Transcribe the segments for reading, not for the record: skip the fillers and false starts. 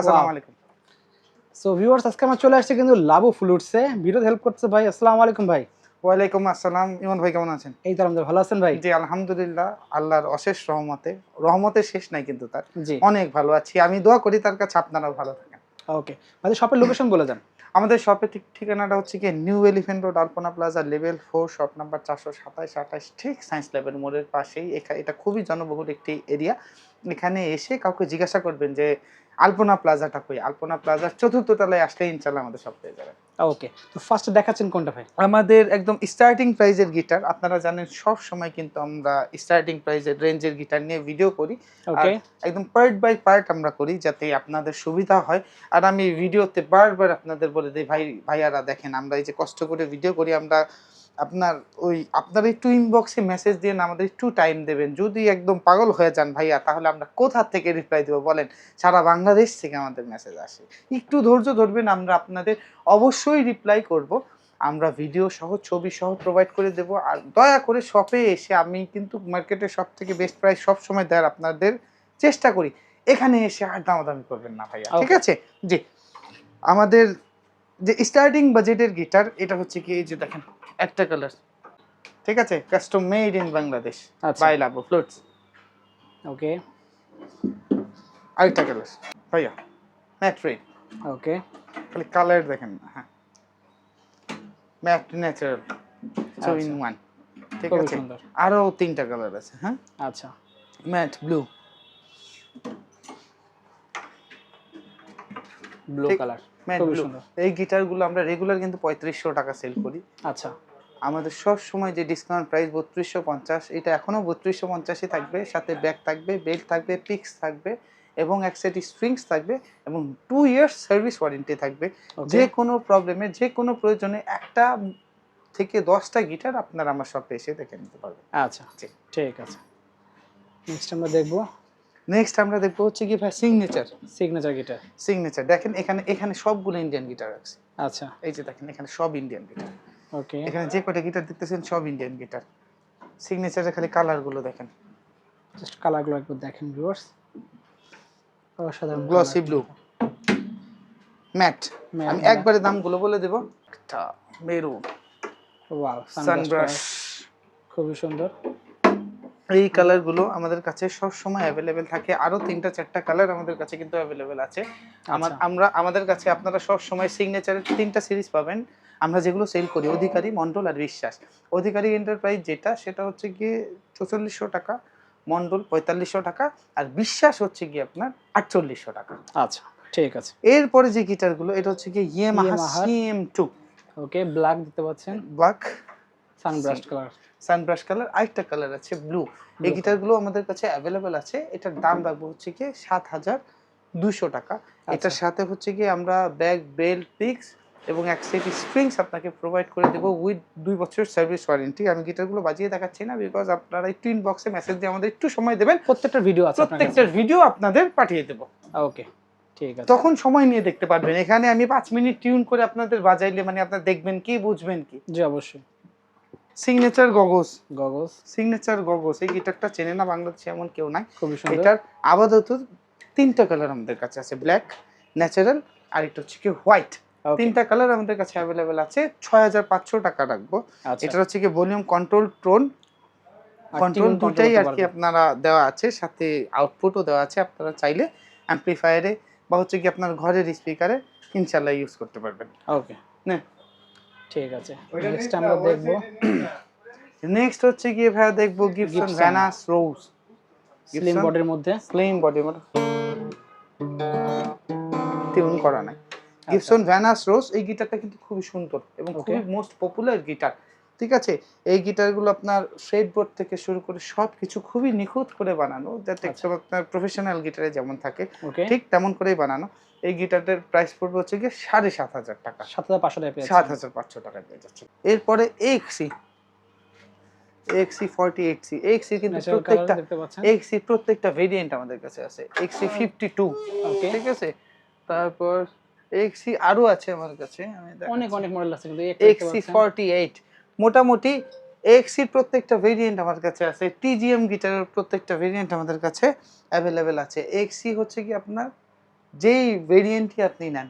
আসসালামু আলাইকুম। So viewers, আজকে আমরা চলে আসছি কিন্তু লাভও ফ্লুটসে। ভিডিওতে হেল্প করছে ভাই। আসসালামু আলাইকুম ভাই। ওয়ালাইকুম আসসালাম। ইমন ভাই কেমন আছেন? এই তো আলহামদুলিল্লাহ, ভালো আছেন ভাই? জি আলহামদুলিল্লাহ, আল্লাহর অশেষ রহমতে, রহমতের শেষ নাই কিন্তু তার। জি, অনেক ভালো আছি। আমি দোয়া করি তার কাছে আপনারাও ভালো থাকেন। ওকে ভাই, শপের লোকেশন বলে যান। আমাদের শপের ঠিকানাটা হচ্ছে গিয়ে নিউ এলিফ্যান্ট রোড, আলপনা প্লাজা, লেভেল 4, শপ নাম্বার 427-28, ঠিক সায়েন্স ল্যাবের মোড়ের পাশেই। এটা খুবই জনবহুল একটি এরিয়া। এখানে এসে কাউকে জিজ্ঞাসা করবেন যে আলপনা প্লাজাটা কই? আলপনা প্লাজার ৪র্থ তলায় আসলে ইনশাআল্লাহ আমাদের শপ পেয়ে যাবেন। ওকে, তো ফার্স্টে দেখাচ্ছেন কোনটা ভাই? আমাদের একদম স্টার্টিং প্রাইজের গিটার। আপনারা জানেন সব সময় কিন্তু আমরা স্টার্টিং প্রাইজের রেঞ্জের গিটার নিয়ে ভিডিও করি। আর ওকে, একদম পার্ট বাই পার্ট আমরা করি যাতে আপনাদের সুবিধা হয়। আর আমি ভিডিওতে বারবার আপনাদের বলে দেই, ভাইয়ারা দেখেন আমরা এই যে কষ্ট করে ভিডিও করি, আমরা আপনারা একটু ইনবক্সে মেসেজ দিয়েন, আমাদের একটু টাইম দেবেন। যদি একদম পাগল হয়ে যান ভাইয়া, তাহলে আমরা কোথা থেকে রিপ্লাই দেব বলেন? সারা বাংলাদেশ থেকে আমাদের মেসেজ আসে। একটু ধৈর্য ধরবেন, আমরা আপনাদের অবশ্যই রিপ্লাই করব। আমরা ভিডিও সহ ছবি সহ প্রোভাইড করে দেব। আর দয়া করে শপে এসে, আমি কিন্তু মার্কেটের সবথেকে বেস্ট প্রাইস সবসময় দেওয়ার আপনাদের চেষ্টা করি। এখানে এসে আর দামাদামি করবেন না ভাইয়া, ঠিক আছে? জি, আমাদের যে স্টার্টিং বাজেটের গিটার, এটা হচ্ছে কি, এই যে দেখেন একটা কালার, ঠিক আছে, custom made in Bangladesh by Lavo flutes. Okay, আরেকটা কালার ভাইয়া, ম্যাট রেড। ওকে, খালি কালার দেখেন না, হ্যাঁ, ম্যাট ন্যাচারাল 2 in 1, ঠিক খুবই আছে। সুন্দর। আরো 3টা কালার আছে, হ্যাঁ। আচ্ছা, matte blue, blue colour, matte খুবই ব্লু। সুন্দর। এই গিটারগুলো আমরা রেগুলার কিন্তু 3500 টাকা সেল করি। আচ্ছা, আমাদের সব সময় যে ডিসকাউন্ট প্রাইস 3250, এটা এখনো 3250ই থাকবে। সাথে ব্যাগ থাকবে, বেল্ট থাকবে, পিক্স থাকবে এবং এক সেট স্ট্রিংস থাকবে এবং 2 ইয়ার্স সার্ভিস ওয়ারেন্টি থাকবে। যে কোনো প্রবলেমে, যে কোনো প্রয়োজনে একটা থেকে 10টা গিটার আপনারা আমার শপে এসে দেখে নিতে পারবেন। আচ্ছা, ঠিক আছে। নেক্সট আমরা দেখব নেক্সট আমরা দেখবো হচ্ছে কি ভাই, সিগনেচার। Signature guitar. সিগনেচার দেখেন, এখানে সবগুলো ইন্ডিয়ান গিটার আছে। আচ্ছা, এই যে দেখেন, এখানে সব ইন্ডিয়ান গিটার। ওকে, এখানে যে কয়টা গিটার দেখতেছেন সব ইন্ডিয়ান গিটার। সিগনেচারের খালি কালারগুলো দেখেন, জাস্ট কালারগুলো একবার দেখেন ভিউয়ার্স। অসাধারণ গ্লসি ব্লু, ম্যাট। আমি একবারে দামগুলো বলে দেব। একটা মেরুন, ওয়াও, সানব্রাশ, খুবই সুন্দর। এই কালারগুলো আমাদের কাছে সব সময় অ্যাভেলেবেল থাকে। আরো 3টা-4টা কালার আমাদের কাছে কিন্তু অ্যাভেলেবেল আছে। আমাদের কাছে আপনারা সব সময় সিগনেচারের 3টা সিরিজ পাবেন। আমরা যেগুলো সেল করি, অধিকারী, মন্ডল আর বিশ্বাস। অধিকারী এন্টারপ্রাইজ যেটা, সেটা হচ্ছে গিয়ে 4400 টাকা, মন্ডল 4500 টাকা, আর বিশ্বাস হচ্ছে গিয়ে আপনার 4800 টাকা। আচ্ছা, ঠিক আছে। এরপরে যে গিটারগুলো, এটা হচ্ছে গিয়ে ইয়ামাহা CM2। ওকে, ব্ল্যাক দিতে পাচ্ছেন, ব্ল্যাক, সানব্রাশ কালার। আরেকটা কালার আছে ব্লু। এই গিটারগুলো আমাদের কাছে অ্যাভেলেবেল আছে। এটার দাম রাখবো হচ্ছে কি 7200 টাকা। এটার সাথে হচ্ছে কি আমরা ব্যাগ, বেল্ট, পিক্স এবং এক সেট স্ট্রিংস আপনাকে প্রোভাইড করে দেবো উইথ 2 বছরের সার্ভিস ওয়ারেন্টি। আমি গিটারগুলো বাজিয়ে দেখাচ্ছি না, বিকজ আপনারা একটু ইনবক্সে মেসেজ দিয়ে আমাদের একটু সময় দেবেন। প্রত্যেকটার ভিডিও আছে, প্রত্যেকটার ভিডিও আপনাদের পাঠিয়ে দেবো। ওকে, ঠিক আছে। তখন সময় নিয়ে দেখতে পারবেন। এখানে আমি 5 মিনিট টিউন করে আপনাদের বাজাইলে মানে আপনারা দেখবেন কি, বুঝবেন কি? জি অবশ্যই। Signature goggles, signature goggles. এই গিটারটা চেনে না বাংলাদেশে এমন কেউ নাই। খুবই সুন্দর। এটার আপাতত 3টা কালার আমাদের কাছে আছে, ব্ল্যাক, ন্যাচারাল আর একটা হচ্ছে কি হোয়াইট। 3টা কালার আমাদের কাছে অ্যাভেলেবেল আছে। 6500 টাকা রাখবো। এটা হচ্ছে কি ভলিউম কন্ট্রোল, টোন কন্ট্রোল দুটাই আর কি আপনারা দেওয়া আছে, সাথে আউটপুটও দেওয়া আছে। আপনারা চাইলে অ্যাম্পলিফায়ারে বা হচ্ছে কি আপনার ঘরের স্পিকারে ইনশাআল্লাহ ইউজ করতে পারবেন। ওকে, না ঠিক আছে। নেক্সট আমরা দেখব, নেক্সট হচ্ছে কি ভাইয়া দেখবো গিবসন ভ্যানাস রোজ। স্লিম বডির মধ্যে, টিউন করা নাই। গিবসন ভ্যানাস রোজ, এই গিটারটা কিন্তু খুবই সুন্দর এবং খুবই মোস্ট পপুলার গিটার, ঠিক আছে। এই গিটারগুলো আপনার ফ্রেটবোর্ড থেকে শুরু করে সবকিছু খুবই নিখুঁত করে বানানো, যাতে আপনার প্রফেশনাল গিটারে যেমন থাকে ঠিক তেমন করেই বানানো। এই গিটারটার প্রাইস পড়বে হচ্ছে গিয়ে 7500 টাকা, 7500 টাকায় পেয়ে যাচ্ছে। এরপরে XC48C, কিন্তু প্রত্যেকটা ভেরিয়েন্ট আমাদের কাছে আছে। XC52, ঠিক আছে। তারপর XC আরো আছে আমার কাছে, অনেক মডেল আছে কিন্তু XC48। মোটামুটি XC প্রত্যেকটা ভেরিয়েন্ট আমার কাছে আছে। TGM গিটারের প্রত্যেকটা ভেরিয়েন্ট আমাদের কাছে অ্যাভেলেবেল আছে। XC হচ্ছে কি আপনার যেই ভেরিয়েন্টই আপনি নেন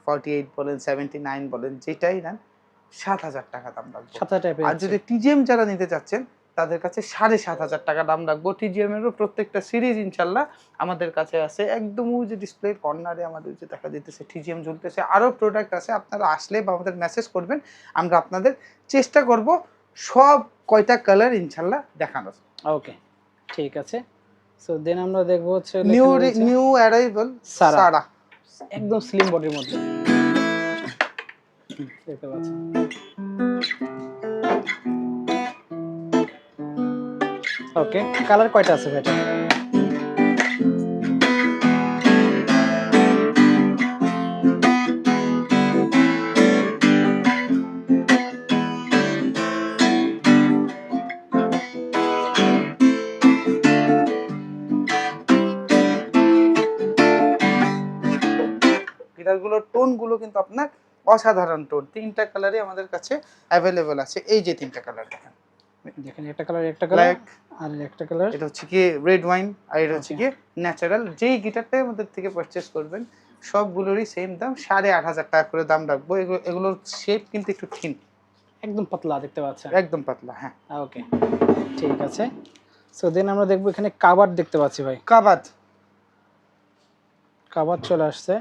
48 বলেন 79 বলেন যেটাই নেন 7,000 টাকা দাম রাখবো। 7,000 টাকা আর যদি টিজিএম যারা নিতে চাচ্ছেন তাদের কাছে 7,500 টাকা দাম রাখবো। টিজিএম এরও প্রত্যেকটা সিরিজ ইনশাল্লাহ আমাদের কাছে আছে। একদম ওই যে ডিসপ্লের কর্নারে আমাদের যে দেখা দিতেছে টিজিএম ঝুলতেছে, আরও প্রোডাক্ট আছে। আপনারা আসলে বা আমাদের মেসেজ করবেন, আমরা আপনাদের চেষ্টা করব সব কয়টা কালার ইনশাল্লাহ দেখানোর। ওকে, ঠিক আছে। সো দেন আমরা দেখবো হচ্ছে নিউ অ্যারাইভাল সারা, একদম স্লিম বডির মধ্যে দেখতে পাচ্ছেন। ওকে, কালার কয়টা আছে ভাই এটা? গিটারগুলোর টোনগুলো কিন্তু আপনার অসাধারণ টোন। 3টা কালারে আমাদের কাছে অ্যাভেলেবল আছে। এই যে 3টা কালার দেখেন, দেখেন একটা কালার, একটা কালার আর একটা কালার, এটা হচ্ছে কি রেড ওয়াইন আর এটা হচ্ছে কি ন্যাচারাল। যেই গিটারটাই আমাদের থেকে পারচেজ করবেন সবগুলোরই সেম দাম, 8,500 টাকা করে দাম রাখবো। এগুলোর শেপ কিন্তু একটু থিন, একদম পাতলা দেখতে পাচ্ছেন, একদম পাতলা। হ্যাঁ, ওকে, ঠিক আছে। সো দেন আমরা দেখবো এখানে কাভার দেখতে পাচ্ছি ভাই, কাভার চলে আসছে।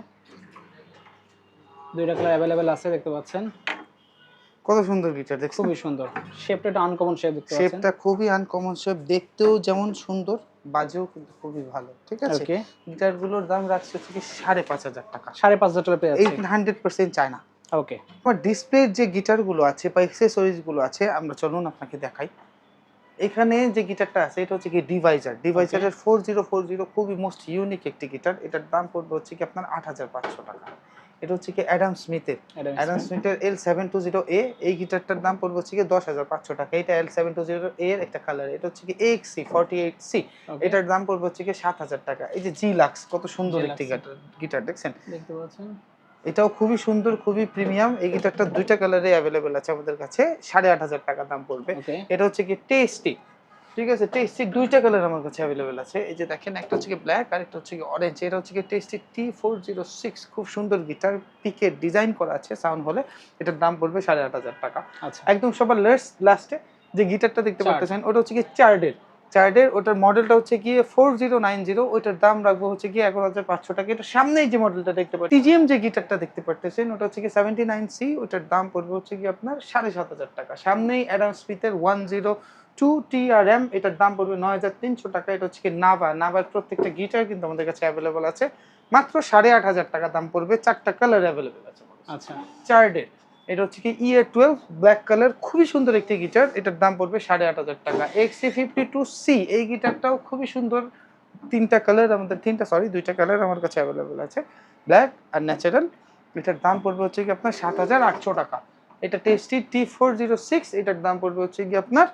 2টা কালার অ্যাভেলেবেল আছে দেখতে পাচ্ছেন। কত সুন্দর গিটার, দেখছেন? খুবই সুন্দর শেপটা, একটা আনকমন শেপ দেখতে পাচ্ছেন। শেপটা খুবই আনকমন শেপ, দেখতেও যেমন সুন্দর বাজেও কিন্তু খুবই ভালো। ঠিক আছে, ওকে, গিটারগুলোর দাম রাখছে হচ্ছে কি 5,500 টাকা। 5,500 টাকা পেয়ে এই যাচ্ছে। 100% চায়না। ওকে, আমার ডিসপ্লের যে গিটারগুলো আছে বা অ্যাক্সেসরিজগুলো আছে, আমরা চলুন আপনাকে দেখাই। এখানে যে গিটারটা আছে এটা হচ্ছে কি ডিভাইজারের 4040, খুবই মোস্ট ইউনিক একটি গিটার। এটার দাম পড়বে হচ্ছে কি আপনার 8,500 টাকা। এটা হচ্ছে কি অ্যাডাম স্মিথের L720A। এই গিটারটার দাম পড়বে হচ্ছে কি 10,500 টাকা। এটা L720A এর একটা কালার। এটা হচ্ছে কি AXC48C, এটার দাম পড়বে হচ্ছে কি 7,000 টাকা। এই যে জি লাক্স, কত সুন্দর একটি গিটার দেখছেন, দেখতে পাচ্ছেন। এটাও খুবই সুন্দর, খুবই প্রিমিয়াম। এই গিটারটা 2টা কালারে অ্যাভেলেবেল আছে আমাদের কাছে, 8,500 টাকা দাম পড়বে। এটা হচ্ছে কি টেস্টি, ঠিক আছে, টেস্টি 2টা কালার আমার কাছে অ্যাভেলেবেল আছে। এই যে দেখেন, একটা হচ্ছে কি ব্ল্যাক আর একটা হচ্ছে কি অরেঞ্জ। এটা হচ্ছে কি টেস্টি T406, খুব সুন্দর গিটার, পিকে ডিজাইন করা আছে সাউন্ড হলে। এটার দাম পড়বে 8,500 টাকা। আচ্ছা, একদম সবার লাস্টে যে গিটারটা দেখতে পাচ্ছেন ওটা হচ্ছে কি চার্ডের, ওটার মডেলটা হচ্ছে গিয়ে 4090, ওইটার দাম রাখবো হচ্ছে গিয়ে 11,500 টাকা। এটা সামনেই যে মডেলটা দেখতে পাচ্ছেন টিজিএম যে গিটারটা দেখতে পাচ্ছেন ওটা হচ্ছে কি 79C, ওটার দাম পড়বে হচ্ছে কি আপনার 7,500 টাকা। সামনেই অ্যাডাম স্মিথের 102 TRM, এটার দাম পড়বে 9,300 টাকা। এটা হচ্ছে কি নাভার প্রত্যেকটা গিটার কিন্তু আমাদের কাছে অ্যাভেলেবল আছে, মাত্র 8,500 টাকা দাম পড়বে। 4টা কালার অ্যাভেলেবল আছে। আচ্ছা, চার্ডের এটা হচ্ছে কি EA12 ব্ল্যাক কালার, খুবই সুন্দর একটি গিটার। এটার দাম পড়বে 8,500 টাকা। XC52C, এই গিটারটাও খুবই সুন্দর। 2টা কালার আমার কাছে অ্যাভেলেবেল আছে, ব্ল্যাক আর ন্যাচারাল। এটার দাম পড়বে হচ্ছে কি আপনার 7,800 টাকা। এটা টেস্টি T406, এটার দাম পড়বে হচ্ছে কি আপনার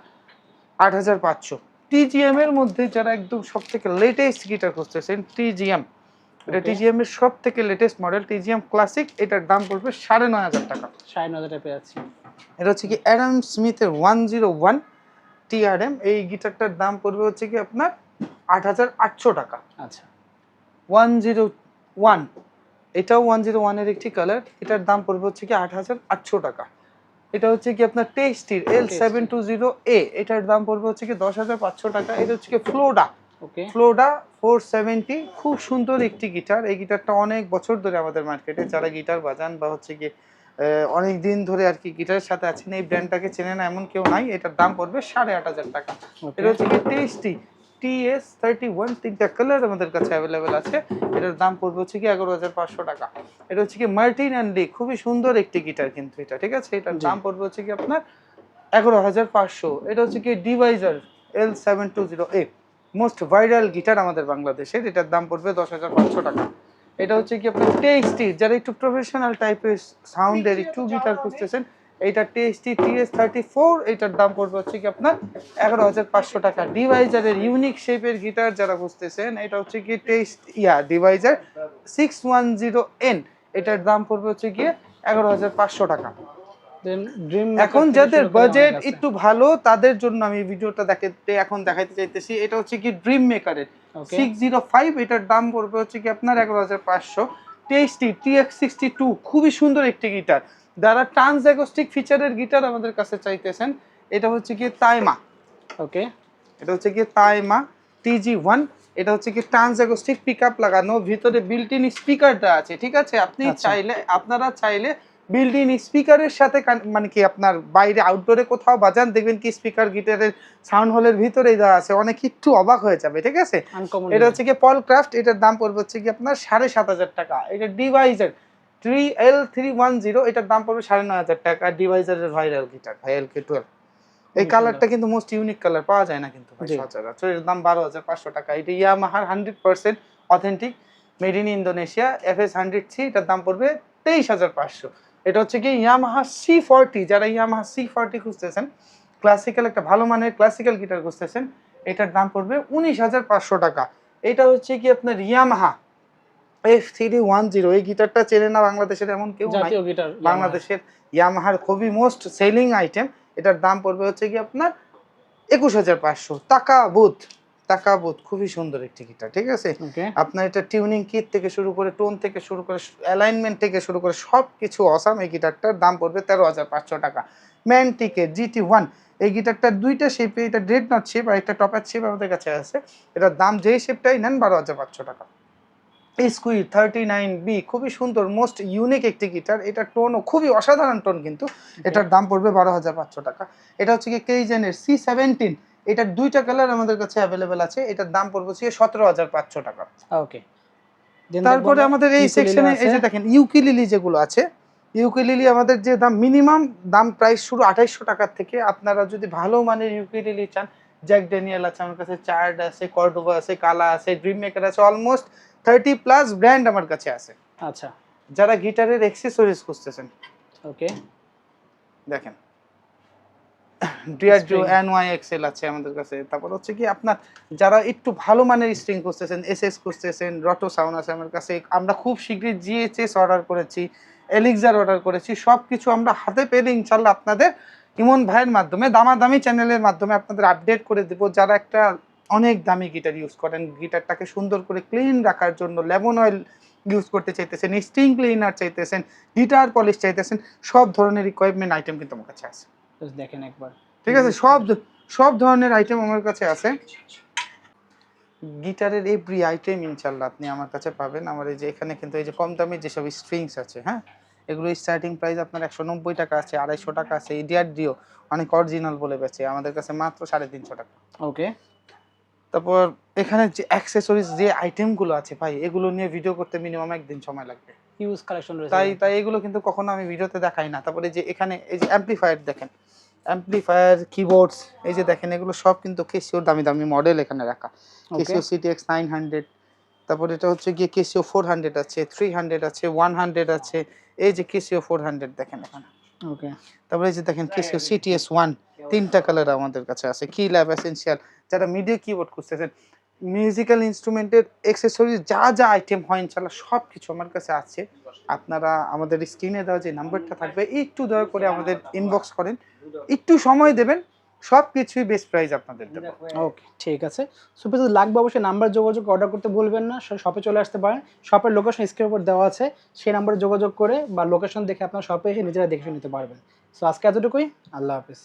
8,500। টিজিএম এর মধ্যে যারা একদম সব থেকে লেটেস্ট গিটার খুঁজতেছেন, টিজিএম, এটা টিজিএম এর সব থেকে লেটেস্ট মডেল টিজিএম ক্লাসিক, এটার দাম পড়বে 9,500 টাকা। 9,500 টাকা পেয়ে যাচ্ছি। এটা হচ্ছে কি অ্যাডাম স্মিথের 101 TRM, এই গিটারটার দাম পড়বে হচ্ছে কি আপনার 8,800 টাকা। আচ্ছা, 101, এটাও 101 এর একটি কালার, এটার দাম পড়বে হচ্ছে কি 8,800 টাকা। এটা হচ্ছে কি আপনার টেস্টির L720A, এটার দাম পড়বে হচ্ছে কি 10,500 টাকা। এটা হচ্ছে কি ফ্লোডা 470, খুব সুন্দর একটি গিটার। এই গিটারটা অনেক বছর ধরে আমাদের মার্কেটে যারা গিটার বাজান বা হচ্ছে কি অনেক দিন ধরে আর কি গিটারের সাথে আছেন, এই ব্র্যান্ডটাকে চেনে না এমন কেউ নাই। এটার দাম পড়বে 8,500 টাকা। এটা হচ্ছে কি টেস্টি TS31, 3টা কালার আমাদের কাছে অ্যাভেলেবেল আছে। এটার দাম পড়বে হচ্ছে কি 11,500 টাকা। এটা হচ্ছে কি মার্টিন অ্যান্ড লি, খুবই সুন্দর একটি গিটার কিন্তু এটা, ঠিক আছে। এটার দাম পড়বে হচ্ছে কি আপনার 11,500। এটা হচ্ছে কি Deviser L720A, most viral guitar আমাদের বাংলাদেশের। এটার দাম পড়বে 10,500 টাকা। এটা হচ্ছে কি আপনার টেস্টি, যারা একটু প্রফেশনাল টাইপের সাউন্ডের একটু গিটার খুঁজতেছেন, এইটা টেস্টি TS34, এটার দাম পড়বে হচ্ছে কি আপনার 11,500 টাকা। ডিভাইজারের ইউনিক শেপের গিটার যারা খুঁজতেছেন, এটা হচ্ছে কি ডিভাইজার 610N, এটার দাম পড়বে হচ্ছে গিয়ে 11,500 টাকা। এখন যাদের বাজেট একটু ভালো তাদের জন্য আমি ভিডিওটা এখন দেখাইতে চাইতেছি। এটা হচ্ছে কি ড্রিম মেকারের 605, এটার দাম পড়বে হচ্ছে কি আপনার 11,500। টেস্টি TX62 খুবই সুন্দর একটি গিটার। যারা ট্রান্স অ্যাকোস্টিক ফিচারের গিটার আমাদের কাছে চাইতেছেন, এটা হচ্ছে কি তাইমা, ওকে, এটা হচ্ছে কি তাইমা TG1। এটা হচ্ছে কি ট্রান্স অ্যাকোস্টিক পিকআপ লাগানো, ভিতরে বিল্ট ইন স্পিকারটা আছে, ঠিক আছে। আপনি আচ্ছা। চাইলে, আপনারা চাইলে বিল্ট ইন স্পিকারের সাথে মানে কি আপনার বাইরে আউটডোরে কোথাও বাজান, দেখবেন কি স্পিকার গিটারের সাউন্ড হলের ভিতরেই দেওয়া আছে, অনেক একটু অবাক হয়ে যাবে, ঠিক আছে। আনকমন। এটা হচ্ছে কি পল ক্রাফট, এটার দাম পড়বে হচ্ছে কি আপনার 7,500 টাকা। এটা ডিভাইজার 3L310, এটার দাম পড়বে 9,500 টাকা। ডিভাইজারের ভাইরাল গিটার ভাই LK12। এই কালারটা কিন্তু মোস্ট ইউনিক কালার, পাওয়া যায় না কিন্তু ভাই সচরাচর। এর দাম 12,500 টাকা। এটা ইয়ামাহার 100% authentic, made in Indonesia, FS100C। এটার দাম পড়বে 23,500। এটা হচ্ছে কি ইয়ামাহা C40। যারা ইয়ামাহা C40 খুঁজতেছেন, ক্লাসিক্যাল একটা ভালো মানের ক্লাসিক্যাল গিটার খুঁজতেছেন, এটার দাম পড়বে 19,500 টাকা। এটা হচ্ছে কি আপনার ইয়ামাহা F310। এই গিটারটা চেনে না বাংলাদেশের এমন কেউ নাই। জাতীয় গিটার বাংলাদেশের ইয়ামাহার খুবই মোস্ট সেলিং আইটেম। এটার দাম পড়বে হচ্ছে কি আপনার 21,500 টাকা। বুথ খুবই সুন্দর একটি গিটার, ঠিক আছে। ওকে, আপনার এটা টিউনিং কিট থেকে শুরু করে, টোন থেকে শুরু করে, অ্যালাইনমেন্ট থেকে শুরু করে সব কিছু অসাম। এই গিটারটার দাম পড়বে 13,500 টাকা। ম্যান্টিকের GT1, এই গিটারটার দুইটা শেপে, এটা ড্রেড নট শেপ আর একটা টপার শেপ আমাদের কাছে আছে। এটার দাম যেই শেপটাই নেন 12,500 টাকা। স্কুইড 39B খুবই সুন্দর, মোস্ট ইউনিক একটি গিটার। এটা টোনও খুবই অসাধারণ টোন, কিন্তু এটার দাম পড়বে 12,500 টাকা। এটা হচ্ছে কি কেইজেনের C17, এটার দুইটা কালার আমাদের কাছে অ্যাভেলেবেল আছে। এটার দাম পড়বে হচ্ছে 17,500 টাকা। ওকে। তারপরে আমাদের এই সেকশনে এই যে দেখেন ইউকেলিলি যেগুলো আছে, ইউকেলিলি আমাদের যে দাম, মিনিমাম দাম প্রাইস শুরু 2,800 টাকার থেকে। আপনারা যদি ভালো মানের ইউকেলিলি চান, জ্যাক ড্যানিয়েল আছে আমার কাছে, চার্ড আছে, কর্ডোভা আছে, কালা আছে, ড্রিম মেকার আছে, অলমোস্ট 30+ ব্র্যান্ড আমার কাছে আছে। আচ্ছা, যারা গিটারের অ্যাক্সেসরিজ খুঁজতেছেন, ওকে, দেখেন ডিআরডিও NYXL আছে আমাদের কাছে। তারপর হচ্ছে কি আপনার যারা একটু ভালো মানের স্ট্রিং খুঁজতেছেন, SS খুঁজতেছেন, রটো সাউন্ড আছে আমার কাছে। আমরা খুব শীঘ্রই GHS অর্ডার করেছি, এলিক্সার অর্ডার করেছি। সব কিছু আমরা হাতে পেলে ইনশাল্লাহ আপনাদের ইমন ভাইয়ের মাধ্যমে, দামাদামি চ্যানেলের মাধ্যমে আপনাদের আপডেট করে দেব। যারা একটা অনেক দামি গিটার ইউজ করেন, গিটারটাকে সুন্দর করে ক্লিন রাখার জন্য লেমন অয়েল ইউজ করতে চাইতেছেন, স্ট্রিং ক্লিনার চাইতেছেন, গিটার পলিশ চাইতেছেন, সব ধরনের ইকুইপমেন্ট আইটেম কিন্তু আমার কাছে আছে। দেখেন একবার, ঠিক আছে, সব ধরনের আইটেম আমার কাছে আছে। গিটারের এভরি আইটেম ইনশাল্লাহ আপনি আমার কাছে পাবেন। আমার এই যে এখানে কিন্তু এই যে কম দামি যেসব স্ট্রিংস আছে, হ্যাঁ, এগুলো স্টার্টিং প্রাইস আপনার 190 টাকা আছে, 250 টাকা আছে। এই ডিআরডিও অনেক অরিজিনাল বলে বেচে, আমাদের কাছে মাত্র 350 টাকা। ওকে। তারপর এখানে যে অ্যাক্সেসরিজ যে আইটেমগুলো আছে ভাই, এগুলো নিয়ে ভিডিও করতে মিনিমাম একদিন সময় লাগবে। হিউজ কালেকশন রয়েছে। তাই এগুলো কিন্তু কখনো আমি ভিডিওতে দেখাই না। তারপরে যে এখানে এই যে অ্যাম্পলিফায়ার দেখেন, অ্যাম্পলিফায়ার, কিবোর্ডস, এই যে দেখেন এগুলো সব কিন্তু কেসিওর দামি দামি মডেল এখানে রাখা। কেসিও CTX 900, তারপর এটা হচ্ছে গিয়ে কেসিও 400 আছে, 300 আছে, 100 আছে। এই যে কেসিও 400 দেখেন এখানে। ওকে। তারপরে এই যে দেখেন কেসিও CTS1, তিনটা কালার আমাদের কাছে আছে। কি ল্যাব এসেনশিয়াল, যারা মিডিয়া কিবোর্ড খুঁজতেছেন, মিউজিক্যাল ইনস্ট্রুমেন্টের অ্যাক্সেসরিজ যা আইটেম হয় ইনশাল্লাহ সব কিছু আমার কাছে আছে। আপনারা আমাদের স্ক্রিনে দেওয়া যে নাম্বারটা থাকবে, একটু দয়া করে আমাদের ইনবক্স করেন, একটু সময় দেবেন, সব কিছুই বেস্ট প্রাইস আপনাদের দেবো। ওকে, ঠিক আছে। সুপার যদি লাগবে অবশ্যই নাম্বার যোগাযোগ, অর্ডার করতে ভুলবেন না। শপে চলে আসতে পারেন, শপের লোকেশন স্ক্রিনের উপর দেওয়া আছে, সেই নাম্বারে যোগাযোগ করে বা লোকেশন দেখে আপনার শপে এসে নিজেরা দেখে নিতে পারবেন। সো আজকে এতটুকুই, আল্লাহ হাফিজ।